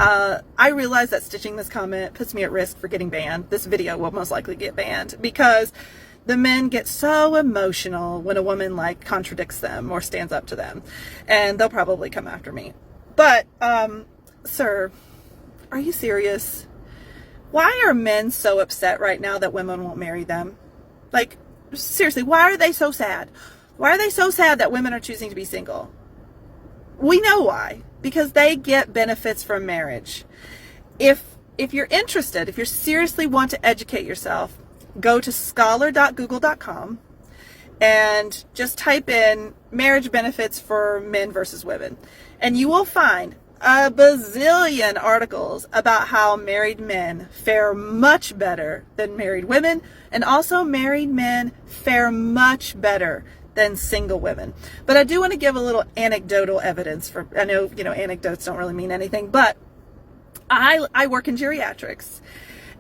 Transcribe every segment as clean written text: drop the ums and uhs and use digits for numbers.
I realize that stitching this comment puts me at risk for getting banned. This video will most likely get banned because the men get so emotional when a woman like contradicts them or stands up to them, and they'll probably come after me. But, sir, are you serious? Why are men so upset right now that women won't marry them? Like, seriously, why are they so sad? Why are they so sad that women are choosing to be single? We know why. Because they get benefits from marriage. If you're interested, if you seriously want to educate yourself, go to scholar.google.com and just type in marriage benefits for men versus women. And you will find a bazillion articles about how married men fare much better than married women, and also married men fare much better than single women. But I do want to give a little anecdotal evidence for, I know, anecdotes don't really mean anything, but I work in geriatrics,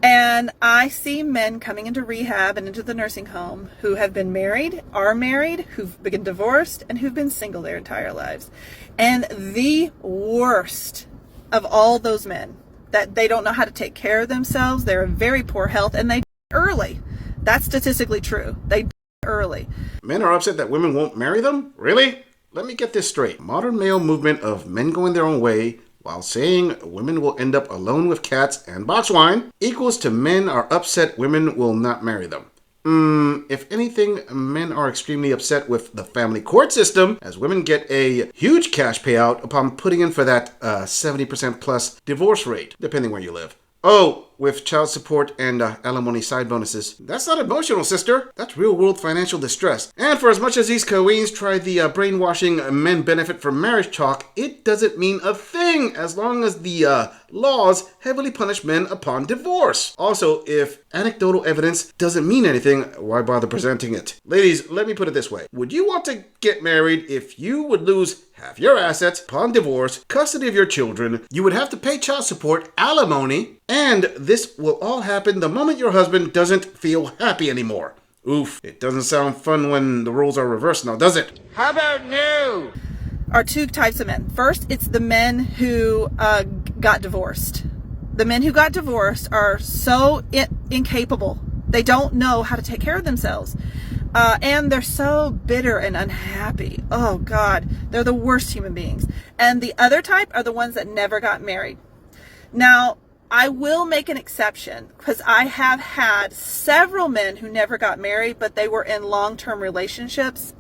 and I see men coming into rehab and into the nursing home who have been married, are married, who've been divorced, and who've been single their entire lives. And the worst of all those men, that they don't know how to take care of themselves, they're in very poor health, and they early. That's statistically true. They early. Men are upset that women won't marry them? Really? Let me get this straight. Modern male movement of men going their own way while saying women will end up alone with cats and box wine equals to men are upset women will not marry them. If anything, men are extremely upset with the family court system as women get a huge cash payout upon putting in for that 70% plus divorce rate, depending where you live. Oh, with child support and alimony side bonuses. That's not emotional, sister. That's real-world financial distress. And for as much as these queens try the brainwashing men benefit from marriage talk, it doesn't mean a thing as long as the laws heavily punish men upon divorce. Also, if anecdotal evidence doesn't mean anything, why bother presenting it? Ladies, let me put it this way. Would you want to get married if you would lose half your assets upon divorce, custody of your children, you would have to pay child support, alimony, and this will all happen the moment your husband doesn't feel happy anymore? Oof, it doesn't sound fun when the roles are reversed now, does it? How about new? Are two types of men. First, it's the men who got divorced. The men who got divorced are so incapable. They don't know how to take care of themselves. And they're so bitter and unhappy. Oh God, they're the worst human beings. And the other type are the ones that never got married. Now, I will make an exception because I have had several men who never got married, but they were in long-term relationships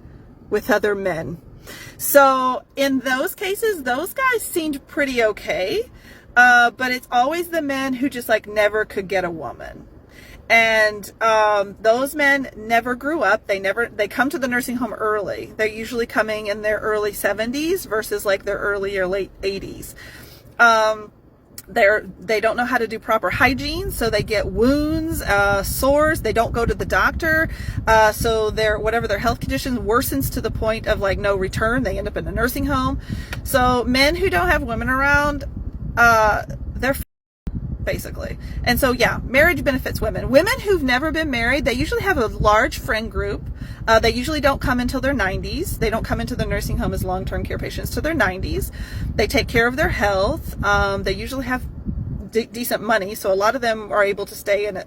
with other men. So in those cases, those guys seemed pretty okay. But it's always the men who just like never could get a woman. And those men never grew up. They come to the nursing home early. They're usually coming in their early 70s versus like their early or late 80s. They don't know how to do proper hygiene, so they get wounds, sores. They don't go to the doctor, so whatever their health condition worsens to the point of like no return. They end up in a nursing home. So men who don't have women around, they're basically. And so yeah, marriage benefits women. Women who've never been married, they usually have a large friend group. They usually don't come until their 90s. They don't come into the nursing home as long-term care patients till their 90s. They take care of their health. They usually have decent money, so a lot of them are able to stay in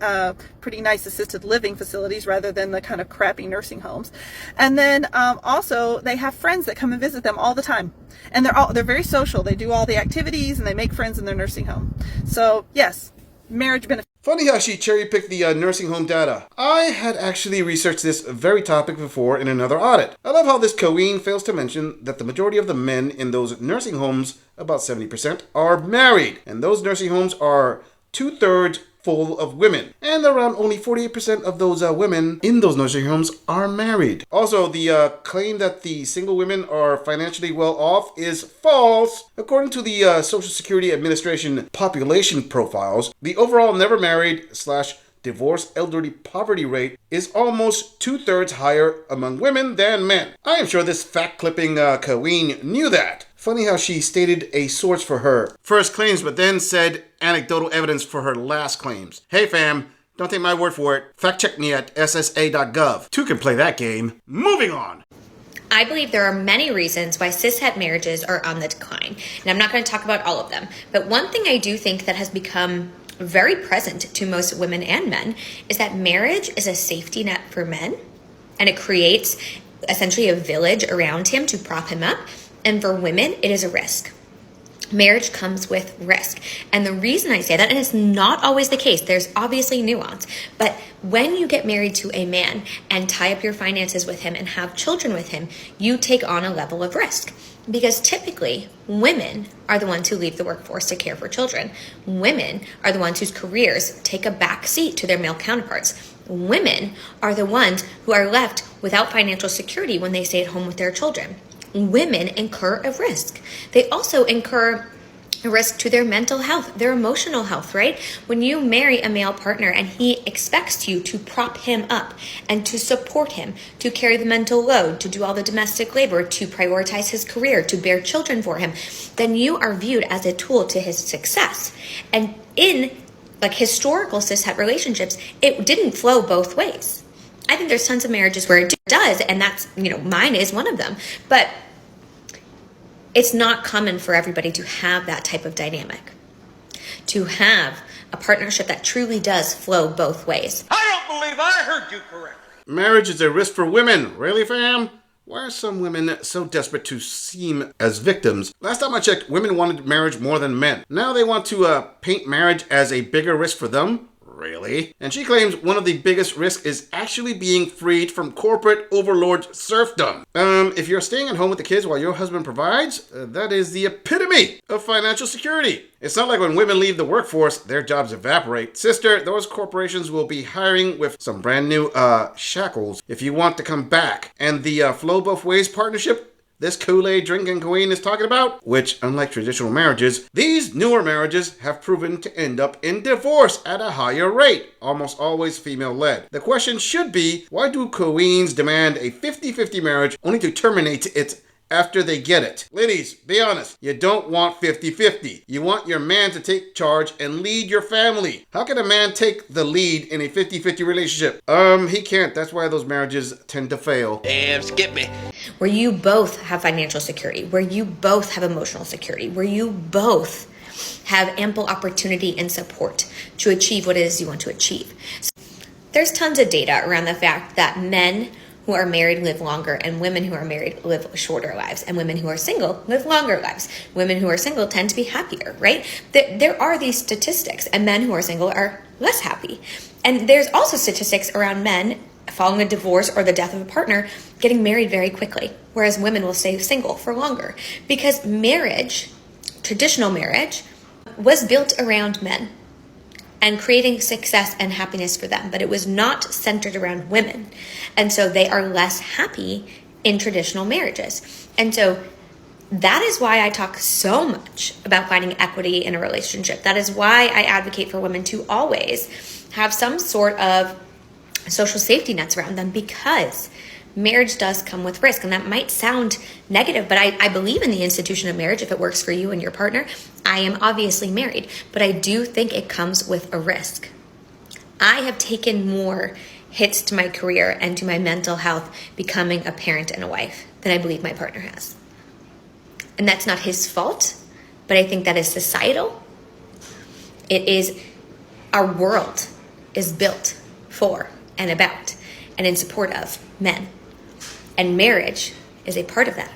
pretty nice assisted living facilities rather than the kind of crappy nursing homes. And then also they have friends that come and visit them all the time, and they're very social. They do all the activities and they make friends in their nursing home. So yes, marriage benefits. Funny how she cherry-picked the nursing home data. I had actually researched this very topic before in another audit. I love how this queen fails to mention that the majority of the men in those nursing homes, about 70%, are married. And those nursing homes are 2/3 full of women. And around only 48% of those women in those nursing homes are married. Also, the claim that the single women are financially well off is false. According to the Social Security Administration population profiles, the overall never married / divorced elderly poverty rate is almost 2/3 higher among women than men. I am sure this fact-clipping queen knew that. Funny how she stated a source for her first claims, but then said anecdotal evidence for her last claims. Hey fam, don't take my word for it. Fact check me at ssa.gov. Two can play that game. Moving on. I believe there are many reasons why cishet marriages are on the decline. And I'm not going to talk about all of them. But one thing I do think that has become very present to most women and men is that marriage is a safety net for men. And it creates essentially a village around him to prop him up. And for women, it is a risk. Marriage comes with risk. And the reason I say that, and it's not always the case, there's obviously nuance, but when you get married to a man and tie up your finances with him and have children with him, you take on a level of risk. Because typically, women are the ones who leave the workforce to care for children. Women are the ones whose careers take a back seat to their male counterparts. Women are the ones who are left without financial security when they stay at home with their children. Women incur a risk. They also incur a risk to their mental health, their emotional health, right? When you marry a male partner and he expects you to prop him up and to support him, to carry the mental load, to do all the domestic labor, to prioritize his career, to bear children for him, then you are viewed as a tool to his success. And in like historical cishet relationships, it didn't flow both ways. I think there's tons of marriages where it does, and that's, mine is one of them. But it's not common for everybody to have that type of dynamic, to have a partnership that truly does flow both ways. I don't believe I heard you correctly. Marriage is a risk for women. Really, fam? Why are some women so desperate to seem as victims? Last time I checked, women wanted marriage more than men. Now they want to paint marriage as a bigger risk for them? Really? And she claims one of the biggest risks is actually being freed from corporate overlord serfdom. If you're staying at home with the kids while your husband provides, that is the epitome of financial security. It's not like when women leave the workforce, their jobs evaporate. Sister, those corporations will be hiring with some brand new shackles if you want to come back. And the flow both ways partnership this Kool-Aid drinking queen is talking about, which, unlike traditional marriages, these newer marriages have proven to end up in divorce at a higher rate, almost always female-led. The question should be, why do queens demand a 50-50 marriage only to terminate it after they get it? Ladies, be honest, you don't want 50-50. You want your man to take charge and lead your family. How can a man take the lead in a 50-50 relationship? He can't. That's why those marriages tend to fail. Damn, skip me. Where you both have financial security, where you both have emotional security, where you both have ample opportunity and support to achieve what it is you want to achieve. So there's tons of data around the fact that men who are married live longer and women who are married live shorter lives, and women who are single live longer lives. Women who are single tend to be happier, right? There are these statistics, and men who are single are less happy. And there's also statistics around men following a divorce or the death of a partner getting married very quickly, whereas women will stay single for longer. Because marriage, traditional marriage, was built around men and creating success and happiness for them, but it was not centered around women. And so they are less happy in traditional marriages. And so that is why I talk so much about finding equity in a relationship. That is why I advocate for women to always have some sort of social safety nets around them, because marriage does come with risk. And that might sound negative, but I believe in the institution of marriage if it works for you and your partner. I am obviously married, but I do think it comes with a risk. I have taken more hits to my career and to my mental health becoming a parent and a wife than I believe my partner has. And that's not his fault, but I think that is societal. It is, our world is built for and about and in support of men. And marriage is a part of that.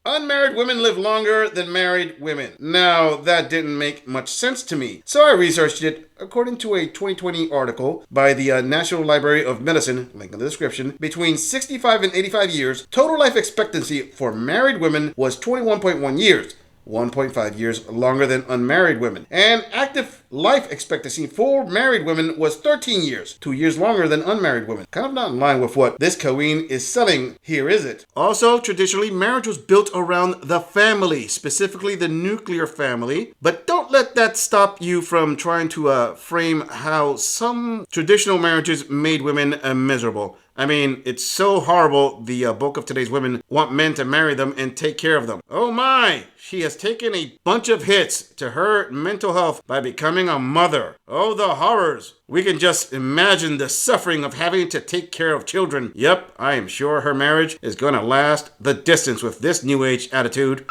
Unmarried women live longer than married women. Now, that didn't make much sense to me, so I researched it. According to a 2020 article by the National Library of Medicine, link in the description, between 65 and 85 years, total life expectancy for married women was 21.1 years. 1.5 years longer than unmarried women. And active life expectancy for married women was 13 years, 2 years longer than unmarried women. Kind of not in line with what this queen is selling here, is it? Also, traditionally, marriage was built around the family, specifically the nuclear family. But don't let that stop you from trying to frame how some traditional marriages made women miserable. I mean, it's so horrible the bulk of today's women want men to marry them and take care of them. Oh my! She has taken a bunch of hits to her mental health by becoming a mother. Oh, the horrors. We can just imagine the suffering of having to take care of children. Yep, I am sure her marriage is going to last the distance with this new age attitude.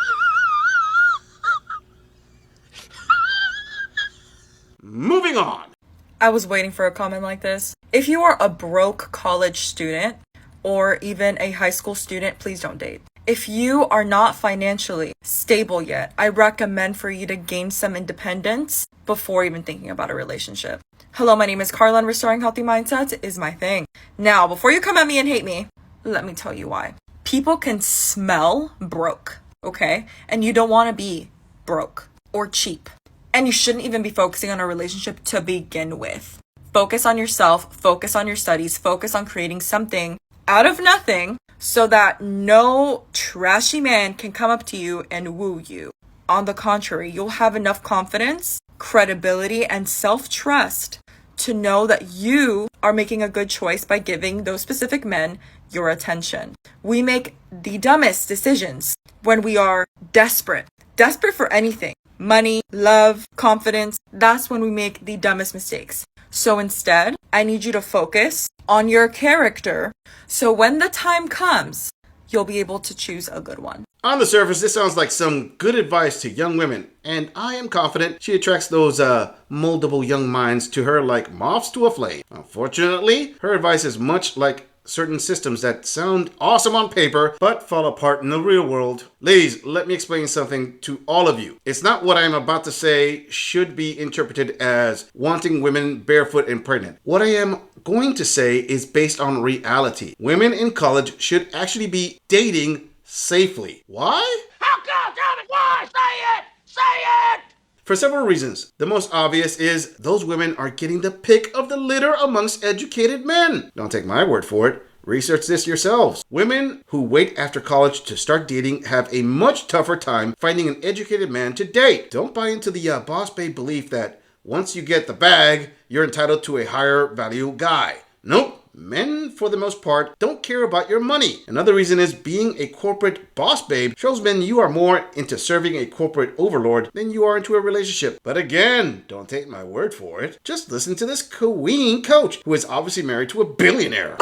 Moving on. I was waiting for a comment like this. If you are a broke college student or even a high school student, please don't date. If you are not financially stable yet, I recommend for you to gain some independence before even thinking about a relationship. Hello, my name is Carla, and restoring healthy mindsets is my thing. Now, before you come at me and hate me, let me tell you why. People can smell broke, okay? And you don't want to be broke or cheap. And you shouldn't even be focusing on a relationship to begin with. Focus on yourself, focus on your studies, focus on creating something out of nothing so that no trashy man can come up to you and woo you. On the contrary, you'll have enough confidence, credibility, and self-trust to know that you are making a good choice by giving those specific men your attention. We make the dumbest decisions when we are desperate for anything. Money, love, confidence, that's when we make the dumbest mistakes. So instead, I need you to focus on your character so when the time comes, you'll be able to choose a good one. On the surface, this sounds like some good advice to young women, and I am confident she attracts those moldable young minds to her like moths to a flame. Unfortunately, her advice is much like certain systems that sound awesome on paper, but fall apart in the real world. Ladies, let me explain something to all of you. It's not what I'm about to say should be interpreted as wanting women barefoot and pregnant. What I am going to say is based on reality. Women in college should actually be dating safely. Why? How come? Tell me why? Say it! Say it! For several reasons. The most obvious is those women are getting the pick of the litter amongst educated men. Don't take my word for it. Research this yourselves. Women who wait after college to start dating have a much tougher time finding an educated man to date. Don't buy into the boss babe belief that once you get the bag, you're entitled to a higher value guy. Nope. Men, for the most part, don't care about your money. Another reason is being a corporate boss babe shows men you are more into serving a corporate overlord than you are into a relationship. But again, don't take my word for it. Just listen to this queen coach who is obviously married to a billionaire.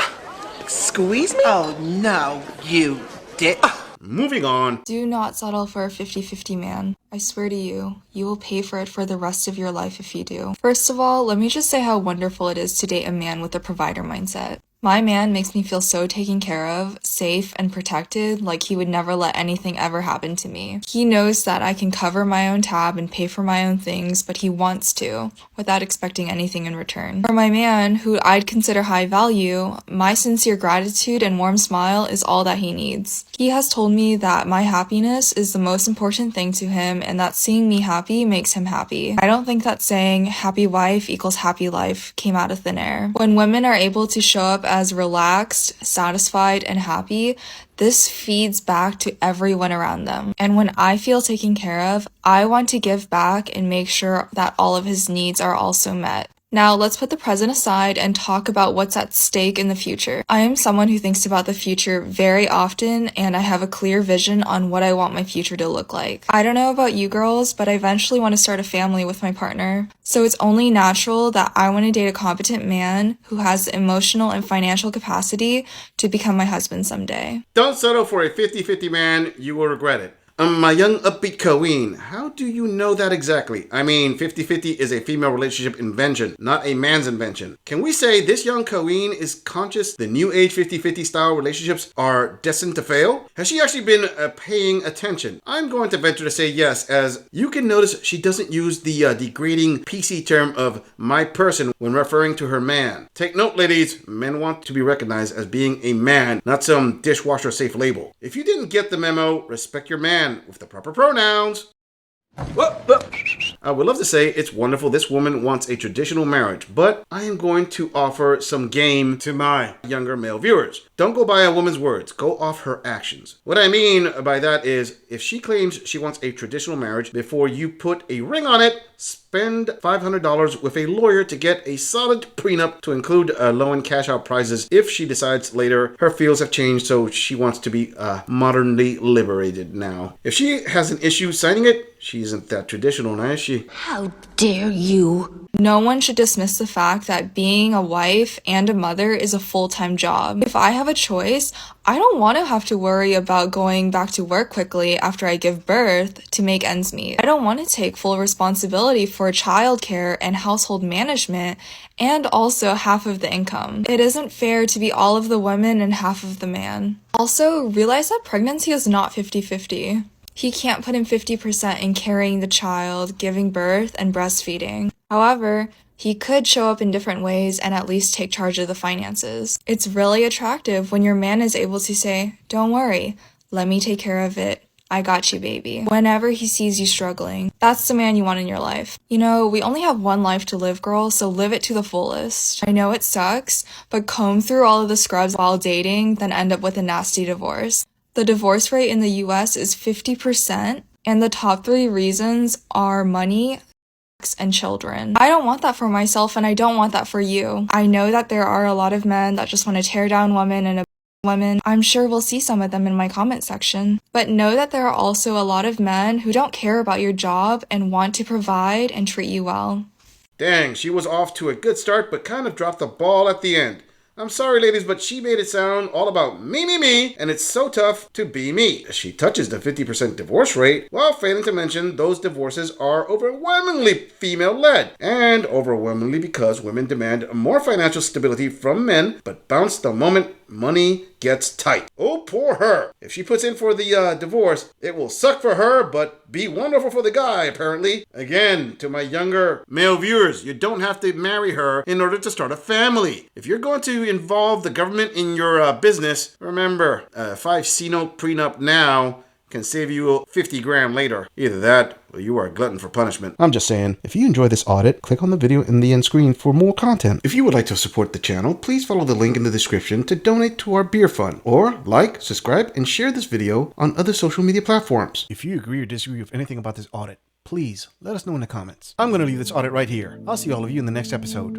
Squeeze me? Oh, no, you did. Moving on. Do not settle for a 50-50 man. I swear to you, you will pay for it for the rest of your life if you do. First of all, let me just say how wonderful it is to date a man with a provider mindset. My man makes me feel so taken care of, safe, and protected, like he would never let anything ever happen to me. He knows that I can cover my own tab and pay for my own things, but he wants to, without expecting anything in return. For my man, who I'd consider high value, my sincere gratitude and warm smile is all that he needs. He has told me that my happiness is the most important thing to him, and that seeing me happy makes him happy. I don't think that saying, happy wife equals happy life, came out of thin air. When women are able to show up as relaxed, satisfied, and happy, this feeds back to everyone around them. And when I feel taken care of, I want to give back and make sure that all of his needs are also met. Now, let's put the present aside and talk about what's at stake in the future. I am someone who thinks about the future very often, and I have a clear vision on what I want my future to look like. I don't know about you girls, but I eventually want to start a family with my partner. So it's only natural that I want to date a competent man who has the emotional and financial capacity to become my husband someday. Don't settle for a 50-50 man. You will regret it. My young upbeat queen, how do you know that exactly? I mean, 50-50 is a female relationship invention, not a man's invention. Can we say this young queen is conscious the new age 50-50 style relationships are destined to fail? Has she actually been paying attention? I'm going to venture to say yes, as you can notice she doesn't use the degrading PC term of my person when referring to her man. Take note, ladies, men want to be recognized as being a man, not some dishwasher safe label. If you didn't get the memo, respect your man with the proper pronouns. I would love to say it's wonderful this woman wants a traditional marriage, but I am going to offer some game to my younger male viewers. Don't go by a woman's words, go off her actions. What I mean by that is, if she claims she wants a traditional marriage before you put a ring on it, spend $500 with a lawyer to get a solid prenup to include low and cash out prizes if she decides later her feels have changed, so she wants to be modernly liberated now. If she has an issue signing it, she isn't that traditional now, is she? How dare you? No one should dismiss the fact that being a wife and a mother is a full-time job. If I have a choice, I don't want to have to worry about going back to work quickly after I give birth to make ends meet. I don't want to take full responsibility for childcare and household management and also half of the income. It isn't fair to be all of the women and half of the man. Also, realize that pregnancy is not 50-50. He can't put in 50% in carrying the child, giving birth, and breastfeeding. However, he could show up in different ways and at least take charge of the finances. It's really attractive when your man is able to say, "Don't worry, let me take care of it. I got you, baby," whenever he sees you struggling. That's the man you want in your life. You know, we only have one life to live, girl, so live it to the fullest. I know it sucks, but comb through all of the scrubs while dating, then end up with a nasty divorce. The divorce rate in the US is 50%, and the top 3 reasons are money, sex, and children. I don't want that for myself, and I don't want that for you. I know that there are a lot of men that just want to tear down women and women. I'm sure we'll see some of them in my comment section. But know that there are also a lot of men who don't care about your job and want to provide and treat you well. Dang, she was off to a good start, but kind of dropped the ball at the end. I'm sorry, ladies, but she made it sound all about me, and it's so tough to be me. She touches the 50% divorce rate, while failing to mention those divorces are overwhelmingly female-led, and overwhelmingly because women demand more financial stability from men, but bounce the moment money gets tight. Oh, poor her. If she puts in for the divorce, it will suck for her, but be wonderful for the guy, apparently. Again, to my younger male viewers, you don't have to marry her in order to start a family. If you're going to involve the government in your business, remember, a 5C-note prenup now can save you 50 grand later. Either that, or you are a glutton for punishment. I'm just saying, if you enjoy this audit, click on the video in the end screen for more content. If you would like to support the channel, please follow the link in the description to donate to our beer fund, or like, subscribe, and share this video on other social media platforms. If you agree or disagree with anything about this audit, please let us know in the comments. I'm going to leave this audit right here. I'll see all of you in the next episode.